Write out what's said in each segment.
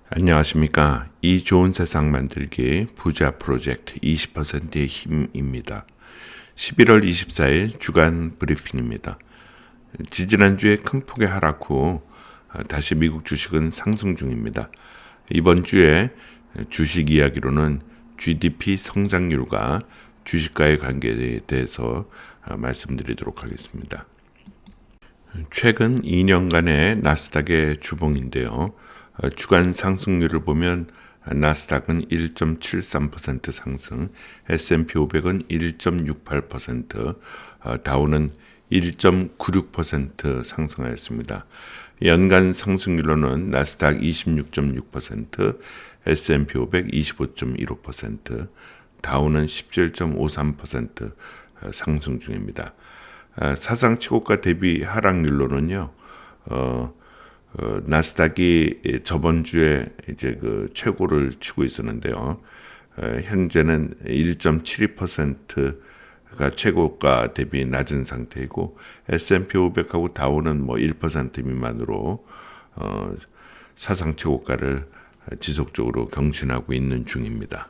안녕하십니까. 이 좋은 세상 만들기 부자 프로젝트 20%의 힘입니다. 11월 24일 주간 브리핑입니다. 지지난주에 큰 폭의 하락 후 다시 미국 주식은 상승 중입니다. 이번 주에 주식 이야기로는 GDP 성장률과 주식과의 관계에 대해서 말씀드리도록 하겠습니다. 최근 2년간의 나스닥의 주봉인데요. 주간 상승률을 보면 나스닥은 1.73% 상승, S&P 500은 1.68%, 다우는 1.96% 상승하였습니다. 연간 상승률로는 나스닥 26.6%, S&P 500 25.15%, 다우는 17.53% 상승 중입니다. 사상 최고가 대비 하락률로는요. 나스닥이 저번 주에 이제 그 최고를 치고 있었는데요. 현재는 1.72%가 최고가 대비 낮은 상태이고 S&P 500하고 다우는 1% 미만으로 사상 최고가를 지속적으로 경신하고 있는 중입니다.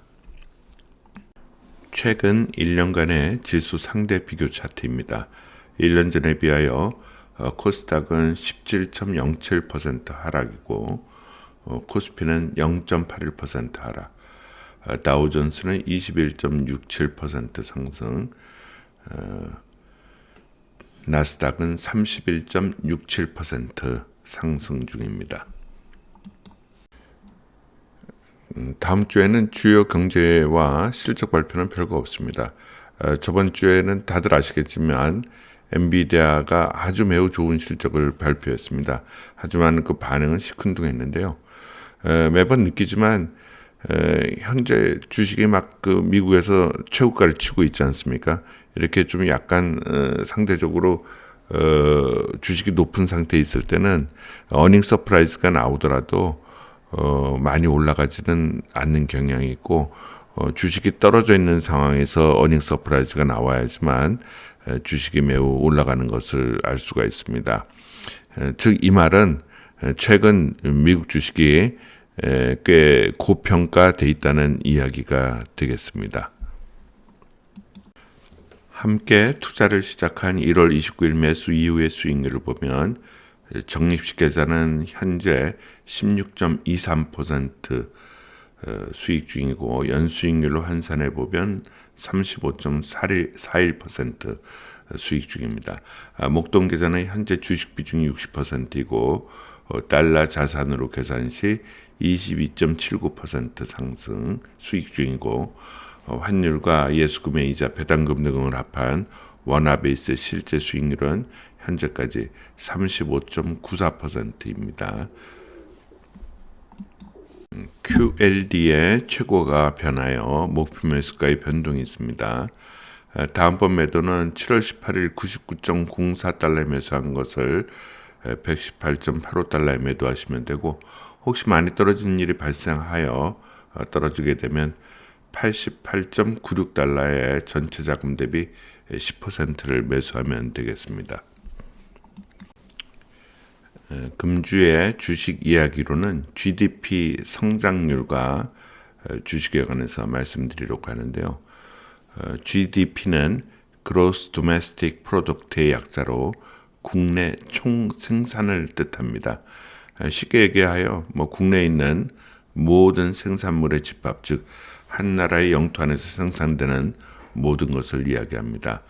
최근 1년간의 지수 상대 비교 차트입니다. 1년 전에 비하여 코스닥은 17.07% 하락이고 코스피는 0.81% 하락, 다우존스는 21.67% 상승, 나스닥은 31.67% 상승 중입니다. 다음 주에는 주요 경제와 실적 발표는 별거 없습니다. 저번 주에는 다들 아시겠지만 엔비디아가 아주 매우 좋은 실적을 발표했습니다. 하지만 그 반응은 시큰둥했는데요. 매번 느끼지만 현재 주식이 막 그 미국에서 최고가를 치고 있지 않습니까? 이렇게 좀 약간 상대적으로 주식이 높은 상태에 있을 때는 어닝 서프라이즈가 나오더라도 많이 올라가지는 않는 경향이 있고 주식이 떨어져 있는 상황에서 어닝 서프라이즈가 나와야지만 주식이 매우 올라가는 것을 알 수가 있습니다. 즉 이 말은 최근 미국 주식이 꽤 고평가돼 있다는 이야기가 되겠습니다. 함께 투자를 시작한 1월 29일 매수 이후의 수익률을 보면 적립식 계좌는 현재 16.23% 수익 중이고 연수익률로 환산해 보면 35.41% 수익 중입니다. 목돈 계좌는 현재 주식 비중이 60%이고 달러 자산으로 계산 시 22.79% 상승 수익 중이고 환율과 예수금의 이자 배당금 등을 합한 원화베이스 실제 수익률은 현재까지 35.94%입니다. QLD의 최고가 변하여 목표 매수가의 변동이 있습니다. 다음번 매도는 7월 18일 99.04달러에 매수한 것을 118.85달러에 매도하시면 되고 혹시 많이 떨어지는 일이 발생하여 떨어지게 되면 88.96달러의 전체 자금 대비 10%를 매수하면 되겠습니다. 금주의 주식 이야기로는 GDP 성장률과 주식에 관해서 말씀드리려고 하는데요. GDP는 Gross Domestic Product의 약자로 국내 총 생산을 뜻합니다. 쉽게 얘기하여 국내에 있는 모든 생산물의 집합, 즉 한 나라의 영토 안에서 생산되는 모든 것을 이야기합니다.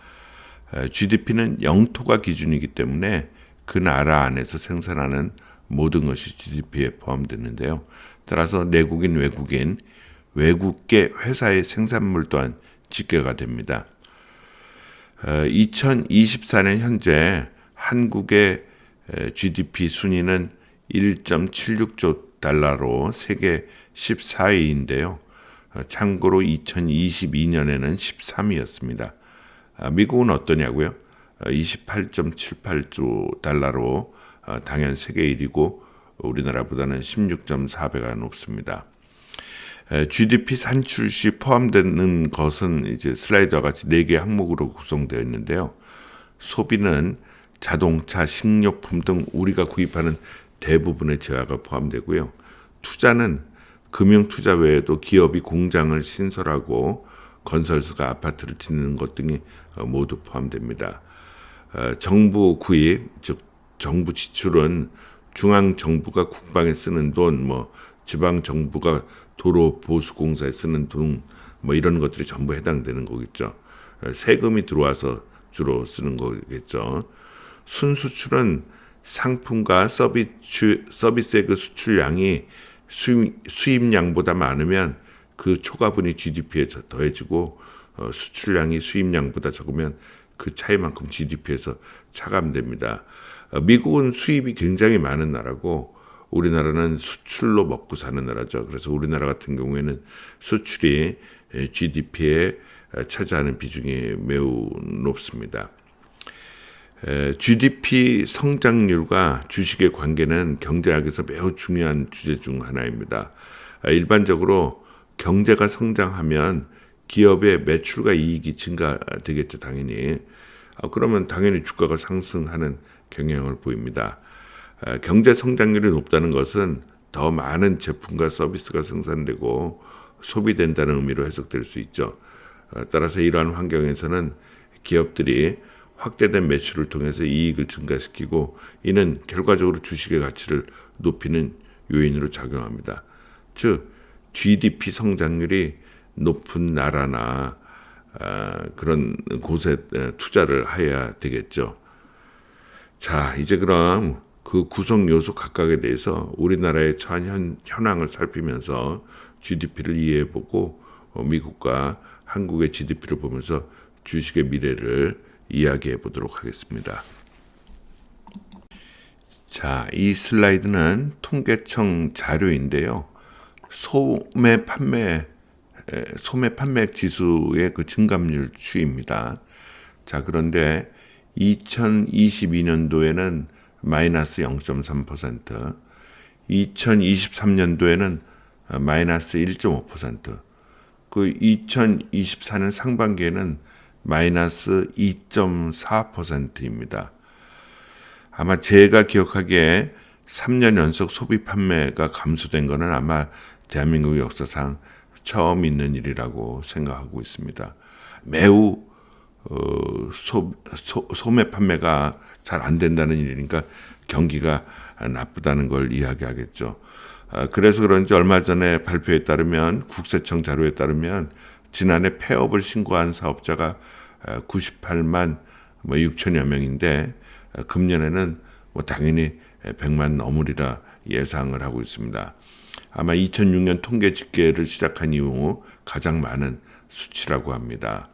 GDP는 영토가 기준이기 때문에 그 나라 안에서 생산하는 모든 것이 GDP에 포함되는데요. 따라서 내국인, 외국인, 외국계 회사의 생산물 또한 집계가 됩니다. 2024년 현재 한국의 GDP 순위는 1.76조 달러로 세계 14위인데요. 참고로 2022년에는 13위였습니다. 미국은 어떠냐고요? 28.78조 달러로 당연 세계 1위고 우리나라보다는 16.4배가 높습니다. GDP 산출 시 포함되는 것은 이제 슬라이드와 같이 4개 항목으로 구성되어 있는데요. 소비는 자동차, 식료품 등 우리가 구입하는 대부분의 재화가 포함되고요. 투자는 금융 투자 외에도 기업이 공장을 신설하고 건설사가 아파트를 짓는 것 등이 모두 포함됩니다. 정부 구입, 즉 정부 지출은 중앙 정부가 국방에 쓰는 돈, 지방 정부가 도로 보수 공사에 쓰는 돈, 이런 것들이 전부 해당되는 거겠죠. 세금이 들어와서 주로 쓰는 거겠죠. 순수출은 상품과 서비스의 그 수출량이 수입량보다 많으면 그 초과분이 GDP에 더해지고 수출량이 수입량보다 적으면 그 차이만큼 GDP에서 차감됩니다. 미국은 수입이 굉장히 많은 나라고 우리나라는 수출로 먹고 사는 나라죠. 그래서 우리나라 같은 경우에는 수출이 GDP에 차지하는 비중이 매우 높습니다. GDP 성장률과 주식의 관계는 경제학에서 매우 중요한 주제 중 하나입니다. 일반적으로 경제가 성장하면 기업의 매출과 이익이 증가되겠죠, 당연히. 그러면 당연히 주가가 상승하는 경향을 보입니다. 경제 성장률이 높다는 것은 더 많은 제품과 서비스가 생산되고 소비된다는 의미로 해석될 수 있죠. 따라서 이러한 환경에서는 기업들이 확대된 매출을 통해서 이익을 증가시키고 이는 결과적으로 주식의 가치를 높이는 요인으로 작용합니다. 즉 GDP 성장률이 높은 나라나 그런 곳에 투자를 해야 되겠죠. 자, 이제 그럼 그 구성 요소 각각에 대해서 우리나라의 처한 현황을 살피면서 GDP를 이해해보고 미국과 한국의 GDP를 보면서 주식의 미래를 이야기해 보도록 하겠습니다. 자, 이 슬라이드는 통계청 자료인데요. 소매 판매액 지수의 그 증감률 추이입니다. 자, 그런데 2022년도에는 마이너스 0.3%, 2023년도에는 마이너스 1.5%, 그 2024년 상반기에는 마이너스 2.4%입니다. 아마 제가 기억하기에 3년 연속 소비 판매가 감소된 것은 아마 대한민국 역사상 처음 있는 일이라고 생각하고 있습니다. 매우 소매 판매가 잘 안 된다는 일이니까 경기가 나쁘다는 걸 이야기하겠죠. 그래서 그런지 얼마 전에 발표에 따르면 국세청 자료에 따르면 지난해 폐업을 신고한 사업자가 98만 6천여 명인데 금년에는 당연히 100만 넘으리라 예상을 하고 있습니다. 아마 2006년 통계 집계를 시작한 이후 가장 많은 수치라고 합니다.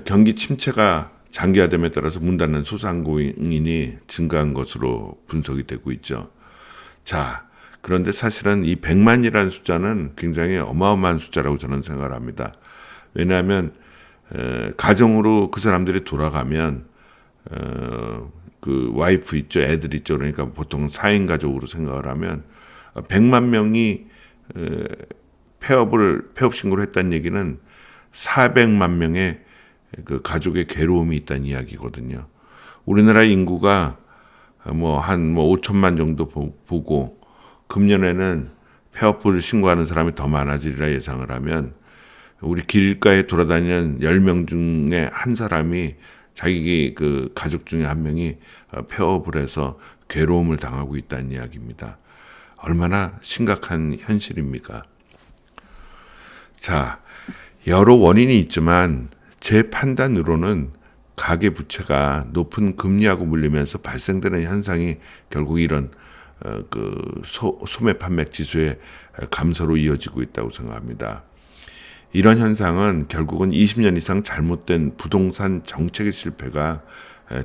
경기 침체가 장기화됨에 따라서 문 닫는 소상공인이 증가한 것으로 분석이 되고 있죠. 자, 그런데 사실은 이 100만이라는 숫자는 굉장히 어마어마한 숫자라고 저는 생각을 합니다. 왜냐하면 가정으로 그 사람들이 돌아가면 그 와이프 있죠, 애들 있죠. 그러니까 보통 4인 가족으로 생각을 하면 100만 명이 폐업 신고를 했다는 얘기는 400만 명의 그 가족의 괴로움이 있다는 이야기거든요. 우리나라 인구가 한 5천만 정도 보고 금년에는 폐업을 신고하는 사람이 더 많아지리라 예상을 하면 우리 길가에 돌아다니는 10명 중에 한 사람이 자기 그 가족 중에 한 명이 폐업을 해서 괴로움을 당하고 있다는 이야기입니다. 얼마나 심각한 현실입니까? 자, 여러 원인이 있지만 제 판단으로는 가계부채가 높은 금리하고 물리면서 발생되는 현상이 결국 이런 그 소매 판매 지수의 감소로 이어지고 있다고 생각합니다. 이런 현상은 결국은 20년 이상 잘못된 부동산 정책의 실패가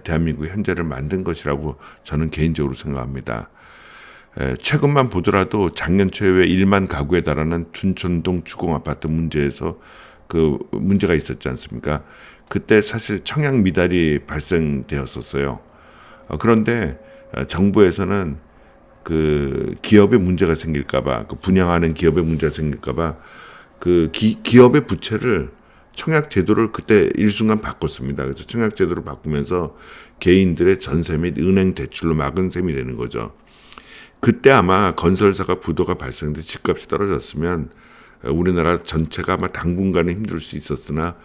대한민국의 현재를 만든 것이라고 저는 개인적으로 생각합니다. 최근만 보더라도 작년 초에 1만 가구에 달하는 둔촌동 주공아파트 문제에서 그 문제가 있었지 않습니까? 그때 사실 청약 미달이 발생되었었어요. 그런데 정부에서는 그 기업에 문제가 생길까봐, 그 분양하는 기업에 문제가 생길까봐 그 기업의 부채를 청약 제도를 그때 일순간 바꿨습니다. 그래서 청약 제도를 바꾸면서 개인들의 전세 및 은행 대출로 막은 셈이 되는 거죠. 그때 아마 건설사가 부도가 발생돼 집값이 떨어졌으면 우리나라 전체가 아마 당분간은 힘들 수 있었으나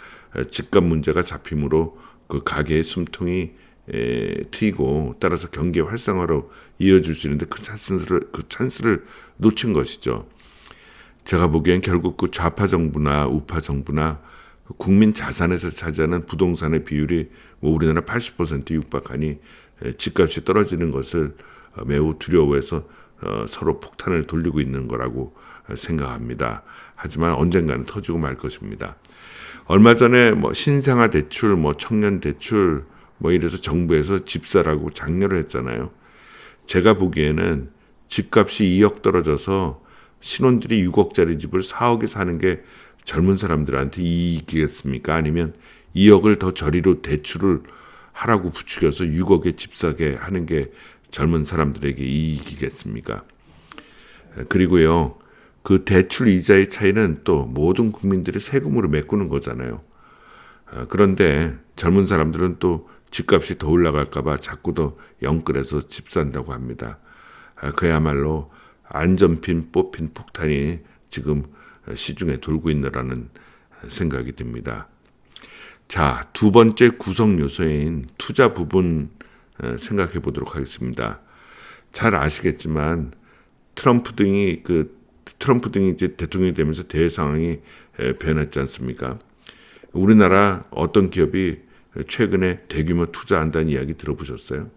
집값 문제가 잡힘으로 그 가계의 숨통이 트이고 따라서 경기 활성화로 이어질 수 있는데 그 찬스를 놓친 것이죠. 제가 보기엔 결국 그 좌파 정부나 우파 정부나 국민 자산에서 차지하는 부동산의 비율이 우리나라 80% 육박하니 집값이 떨어지는 것을 매우 두려워해서 서로 폭탄을 돌리고 있는 거라고 생각합니다. 하지만 언젠가는 터지고 말 것입니다. 얼마 전에 신생아 대출, 청년 대출 이래서 정부에서 집사라고 장려를 했잖아요. 제가 보기에는 집값이 2억 떨어져서 신혼들이 6억짜리 집을 4억에 사는 게 젊은 사람들한테 이익이겠습니까? 아니면 2억을 더 저리로 대출을 하라고 부추겨서 6억에 집 사게 하는 게 젊은 사람들에게 이익이겠습니까? 그리고요, 그 대출 이자의 차이는 또 모든 국민들의 세금으로 메꾸는 거잖아요. 그런데 젊은 사람들은 또 집값이 더 올라갈까봐 자꾸 더 영끌해서 집 산다고 합니다. 그야말로 안전핀 뽑힌 폭탄이 지금 시중에 돌고 있느라는 생각이 듭니다. 자, 두 번째 구성 요소인 투자 부분 생각해 보도록 하겠습니다. 잘 아시겠지만 트럼프 등이 이제 대통령이 되면서 대외 상황이 변했지 않습니까? 우리나라 어떤 기업이 최근에 대규모 투자한다는 이야기 들어보셨어요?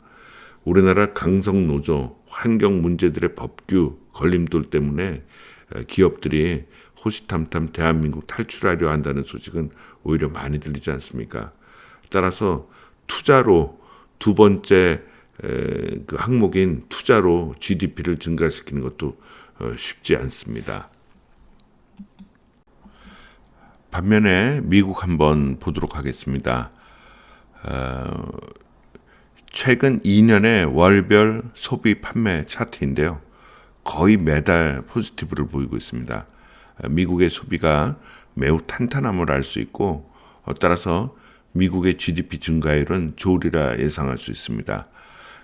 우리나라 강성 노조, 환경 문제들의 법규 걸림돌 때문에 기업들이 호시탐탐 대한민국 탈출하려 한다는 소식은 오히려 많이 들리지 않습니까? 따라서 투자로 두 번째 그 항목인 투자로 GDP를 증가시키는 것도 쉽지 않습니다. 반면에 미국 한번 보도록 하겠습니다. 최근 2년의 월별 소비 판매 차트인데요. 거의 매달 포지티브를 보이고 있습니다. 미국의 소비가 매우 탄탄함을 알 수 있고 따라서 미국의 GDP 증가율은 좋으리라 예상할 수 있습니다.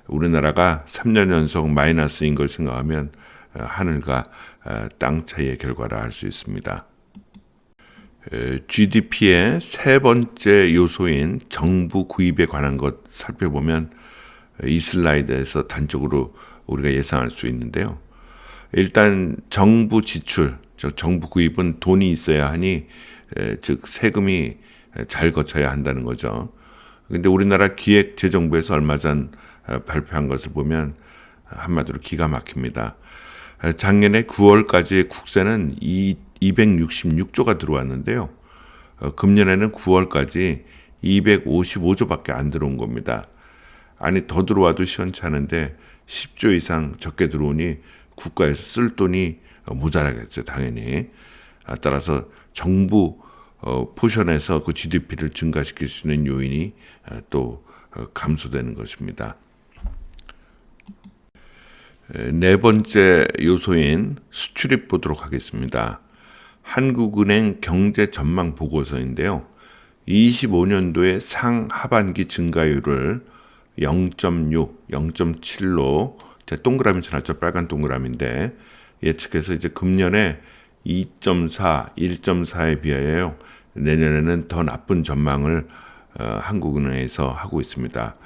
우리나라가 3년 연속 마이너스인 걸 생각하면 하늘과 땅 차이의 결과라 할 수 있습니다. GDP의 세 번째 요소인 정부 구입에 관한 것 살펴보면 이 슬라이드에서 단적으로 우리가 예상할 수 있는데요. 일단 정부 지출, 즉 정부 구입은 돈이 있어야 하니 즉 세금이 잘 거쳐야 한다는 거죠. 그런데 우리나라 기획재정부에서 얼마 전 발표한 것을 보면 한마디로 기가 막힙니다. 작년에 9월까지 국세는 266조가 들어왔는데요. 금년에는 9월까지 255조밖에 안 들어온 겁니다. 아니 더 들어와도 시원찮은데 10조 이상 적게 들어오니 국가에서 쓸 돈이 모자라겠죠, 당연히. 따라서 정부 포션에서 그 GDP를 증가시킬 수 있는 요인이 또 감소되는 것입니다. 네 번째 요소인 수출입 보도록 하겠습니다. 한국은행 경제 전망 보고서인데요. 25년도의 상하반기 증가율을 0.6, 0.7로 동그라미 쳐놨죠. 빨간 동그라미인데 예측해서 이제 금년에 2.4, 1.4에 비하여 내년에는 더 나쁜 전망을 한국은행에서 하고 있습니다.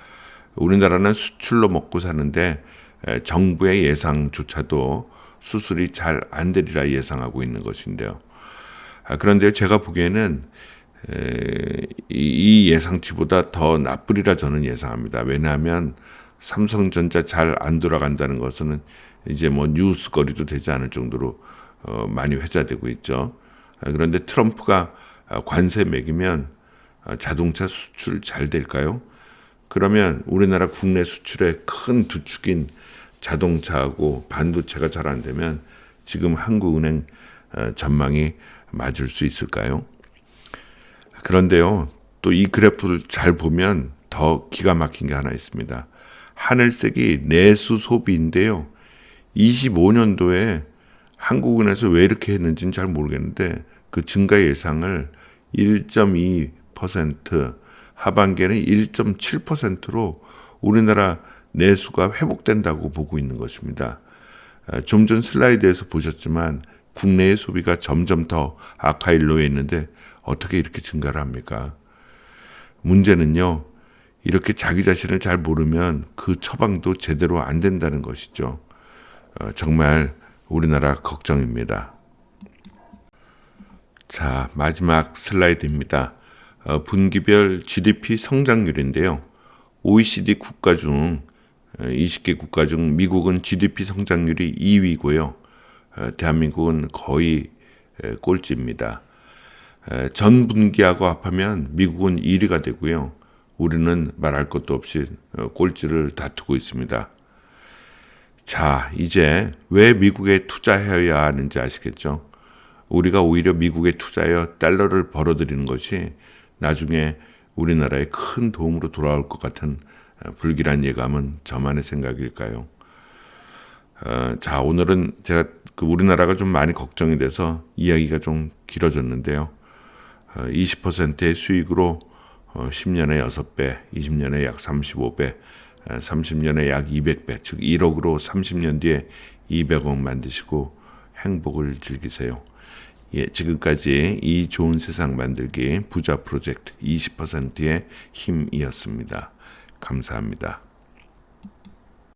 우리나라는 수출로 먹고 사는데 정부의 예상조차도 수술이 잘 안 되리라 예상하고 있는 것인데요. 그런데 제가 보기에는 이 예상치보다 더 나쁘리라 저는 예상합니다. 왜냐하면 삼성전자 잘 안 돌아간다는 것은 이제 뉴스거리도 되지 않을 정도로 많이 회자되고 있죠. 그런데 트럼프가 관세 매기면 자동차 수출 잘 될까요? 그러면 우리나라 국내 수출의 큰 주축인 자동차하고 반도체가 잘 안 되면 지금 한국은행 전망이 맞을 수 있을까요? 그런데요, 또 이 그래프를 잘 보면 더 기가 막힌 게 하나 있습니다. 하늘색이 내수 소비인데요. 25년도에 한국은행에서 왜 이렇게 했는지는 잘 모르겠는데 그 증가 예상을 1.2%, 하반기에는 1.7%로 우리나라 내수가 회복된다고 보고 있는 것입니다. 좀 전 슬라이드에서 보셨지만 국내의 소비가 점점 더 악화에 놓여 있는데 어떻게 이렇게 증가를 합니까? 문제는요, 이렇게 자기 자신을 잘 모르면 그 처방도 제대로 안 된다는 것이죠. 정말 우리나라 걱정입니다. 자, 마지막 슬라이드입니다. 분기별 GDP 성장률인데요. OECD 국가 중 20개 국가 중 미국은 GDP 성장률이 2위고요. 대한민국은 거의 꼴찌입니다. 전 분기하고 합하면 미국은 1위가 되고요. 우리는 말할 것도 없이 꼴찌를 다투고 있습니다. 자, 이제 왜 미국에 투자해야 하는지 아시겠죠? 우리가 오히려 미국에 투자하여 달러를 벌어들이는 것이 나중에 우리나라에 큰 도움으로 돌아올 것 같은 불길한 예감은 저만의 생각일까요? 자, 오늘은 제가 우리나라가 좀 많이 걱정이 돼서 이야기가 좀 길어졌는데요. 20%의 수익으로 10년에 6배, 20년에 약 35배, 30년에 약 200배, 즉 1억으로 30년 뒤에 200억 만드시고 행복을 즐기세요. 예, 지금까지 이 좋은 세상 만들기 부자 프로젝트 20%의 힘이었습니다. 감사합니다.